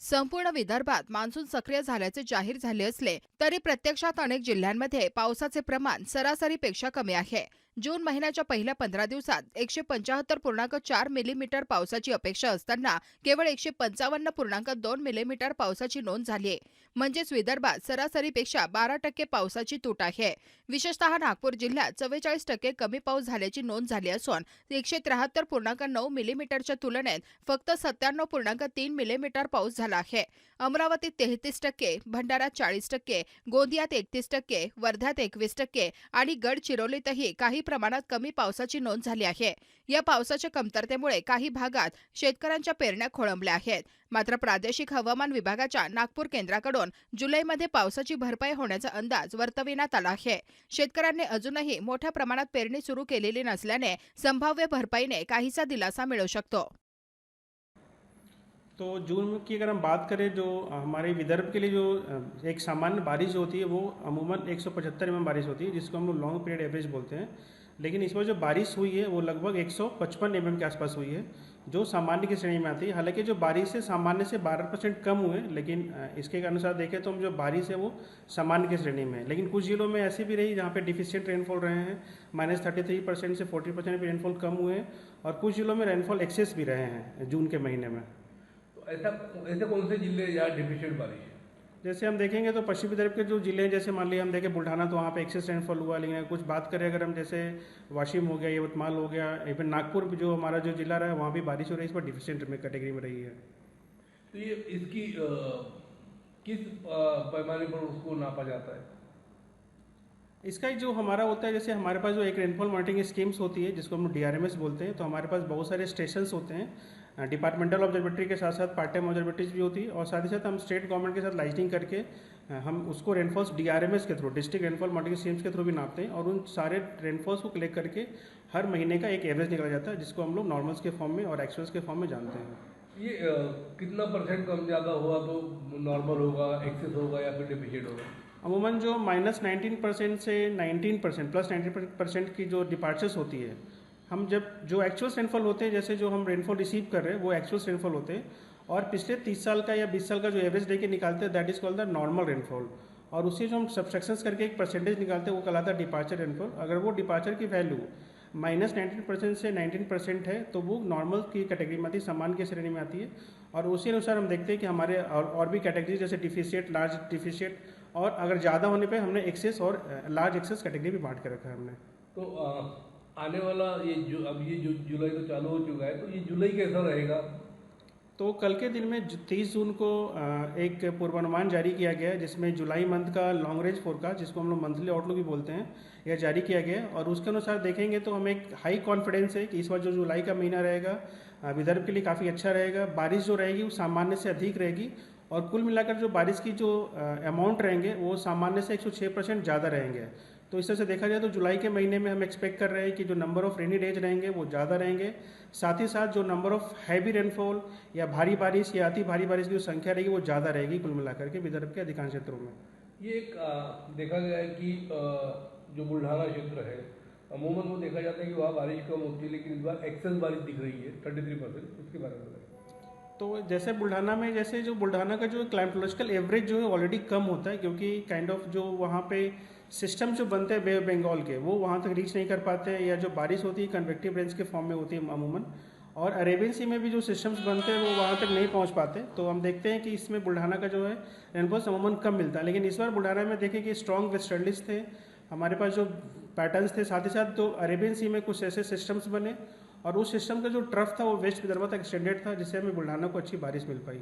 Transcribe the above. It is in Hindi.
संपूर्ण विदर्भात मान्सून सक्रिय झाल्याचे जाहीर झाले असले तरी प्रत्यक्षात अनेक जिल्ह्यांमध्ये पावसाचे प्रमाण सरासरीपेक्षा कमी आहे. जून महिन्याच्या पहिल्या 15 दिवसात 175.4 मिलीमीटर पावसाची अपेक्षा असताना केवळ 155.2 मिलीमीटर पावसाची नोंद झाली आहे. म्हणजेच विदर्भात सरासरीपेक्षा 12% पावसाची तूट आहे. विशेषतः नागपूर जिल्ह्यात 44% कमी पाऊस झाल्याची नोंद झाली असून 173.9 मिलीमीटरच्या तुलनेत फक्त 97.3 मिलीमीटर पाऊस झाला आहे. अमरावतीत 33%, भंडाऱ्यात 40%, गोंदियात 31%, वर्ध्यात 21% आणि गडचिरोलीतही काही प्रमाणात कमी पावसाची नोंद झाली आहे. या पावसाच्या कमतरतेमुळे काही भागात शेतकऱ्यांच्या पेरण्या खोळंबल्या आहेत. मात्र प्रादेशिक हवामान विभागाच्या नागपूर केंद्राकडून जुलैमध्ये पावसाची भरपाई होण्याचा अंदाज वर्तविण्यात आला आहे. शेतकऱ्यांनी अजूनही मोठ्या प्रमाणात पेरणी सुरू केलेली नसल्याने संभाव्य भरपाईने काहीसा दिलासा मिळू शकतो. तो जून की अगर हम बात करें, जो हमारे विदर्भ के लिए जो एक सामान्य बारिश जो होती है वो अमूमन 175 mm बारिश होती है, जिसको हम लोग लॉन्ग पीरियड एवरेज बोलते हैं. लेकिन इस बार जो बारिश हुई है वो लगभग 155 mm के आसपास हुई है, जो सामान्य की श्रेणी में आती है. हालांकि जो बारिश है सामान्य से 12% कम हुए, लेकिन इसके अनुसार देखें तो हम जो बारिश है वो सामान्य की श्रेणी में है. लेकिन कुछ जिलों में ऐसे भी रही जहाँ पे डिफिशिएंट रेनफॉल रहे हैं, -33% से 40% भी रेनफॉल कम हुए हैं, और कुछ जिलों में रेनफॉल एक्सेस भी रहे हैं जून के महीने में. ऐसा ऐसे कौन से जिले या डिफिशिएंट बारिश है? जैसे हम देखेंगे तो पश्चिमी विदर्भ के जो जिले हैं, जैसे मान लिया हम देखें बुल्ढाना, तो वहाँ पे एक्सेस रेनफॉल हुआ. लेकिन कुछ बात करें अगर हम, जैसे वाशिम हो गया, यवतमाल हो गया, इवन नागपुर जो हमारा जो जिला रहा है वहाँ भी बारिश हो रही है, इस पर डिफिशिएंट में कैटेगरी में रही है. तो ये इसकी किस पैमाने पर उसको नापा जाता है? इसका जो हमारा होता है, जैसे हमारे पास जो एक रेनफॉल मॉनिटरिंग स्कीम्स होती है जिसको हम लोग DRMS बोलते हैं, तो हमारे पास बहुत सारे स्टेशंस होते हैं. डिपार्टमेंटल ऑब्जर्वेटरी के साथ साथ पार्ट टाइम ऑब्जर्वेटरीज भी होती है, और साथ ही साथ हम स्टेट गवर्नमेंट के साथ लाइजनिंग करके हम उसको रेनफॉल्स DRMS के through, district rainfall monitoring schemes के थ्रू भी नापते हैं, और उन सारे रेनफॉल्स को कलेक्ट करके हर महीने का एक एवरेज निकला जाता है, जिसको हम लोग नॉर्मल्स के फॉर्म में और एक्चुअल्स के फॉर्म में जानते हैं. ये कितना परसेंट कम ज़्यादा हुआ तो नॉर्मल होगा, एक्सेस होगा या फिर डिफिशिएंट होगा? अमूमन जो -19% से 19% प्लस 19% की जो डिपार्चर्स होती है, हम जब जो एक्चुअल रेनफॉल होते हैं, जैसे जो हम रेनफॉल रिसीव कर रहे हैं वो एक्चुअल रेनफॉल होते हैं, और पिछले 30 साल का या 20 साल का जो एवरेज लेके निकालते हैं, that is called the normal rainfall. और उससे जो हम सब्सट्रैक्शंस करके एक परसेंटेज निकालते हैं वो कहलाता है डिपार्चर रेनफॉल. अगर वो डिपार्चर की वैल्यू -19% से 19% है तो वो नॉर्मल की कैटेगरी में आती है, सामान्य की श्रेणी में आती है. और उसी अनुसार हम देखते हैं कि हमारे और भी कैटेगरी, जैसे डिफिशिएट, लार्ज डिफिशिएट, और अगर ज़्यादा होने पे हमने एक्सेस और लार्ज एक्सेस कैटेगरी भी बांट के रखा है हमने. तो आने वाला ये जो जुलाई तो चालू हो चुका है, तो ये जुलाई कैसा रहेगा? तो कल के दिन में 30 जून को एक पूर्वानुमान जारी किया गया है, जिसमें जुलाई मंथ का लॉन्ग रेंज फोरकास्ट, जिसको हम लोग मंथली आउटलुक भी बोलते हैं, यह जारी किया गया है. और उसके अनुसार देखेंगे तो हमें एक हाई कॉन्फिडेंस है कि इस बार जो जुलाई का महीना रहेगा विदर्भ के लिए काफ़ी अच्छा रहेगा. बारिश जो रहेगी वो सामान्य से अधिक रहेगी, और कुल मिलाकर जो बारिश की जो अमाउंट रहेंगे वो सामान्य से 106% ज़्यादा रहेंगे. तो इस तरह से देखा जाए तो जुलाई के महीने में हम एक्सपेक्ट कर रहे हैं कि जो नंबर ऑफ रेनी डेज रहेंगे वो ज़्यादा रहेंगे. साथ ही साथ जो नंबर ऑफ हैवी रेनफॉल या भारी बारिश या अति भारी बारिश की जो संख्या रहेगी वो ज़्यादा रहेगी कुल मिलाकर के विदर्भ के अधिकांश क्षेत्रों में. ये एक देखा गया है कि जो बुल्ढाना क्षेत्र है, अमूमन वो देखा जाता है कि वहाँ बारिश कम होती है, लेकिन इस बार एक्सेस बारिश दिख रही है 33%. उसके बारे में बताइए. तो जैसे बुल्ढाना में, जैसे जो बुल्ढाना का जो क्लाइमेटोलॉजिकल एवरेज जो है ऑलरेडी कम होता है, क्योंकि काइंड ऑफ जो वहाँ पे सिस्टम जो बनते हैं बे ऑफ बंगाल के, वो वहाँ तक रीच नहीं कर पाते हैं, या जो बारिश होती है कन्वेक्टिव रेंज के फॉर्म में होती है अमूमन, और अरेबियन सी में भी जो सिस्टम्स बनते हैं वो वहाँ तक नहीं पहुँच पाते. तो हम देखते हैं कि इसमें बुल्ढाना का जो है रेनफॉल अमूमन कम मिलता है. लेकिन इस बार बुल्ढाना में देखें कि स्ट्रॉन्ग वेस्टर्लीज थे, हमारे पास जो पैटर्न्स थे, साथ ही साथ तो अरेबियन सी में कुछ ऐसे सिस्टम्स बने, और उस सिस्टम का जो ट्रफ था वो वेस्ट विदर्भ तक एक्सटेंडेड था, जिससे हमें बुल्ढाना को अच्छी बारिश मिल पाई.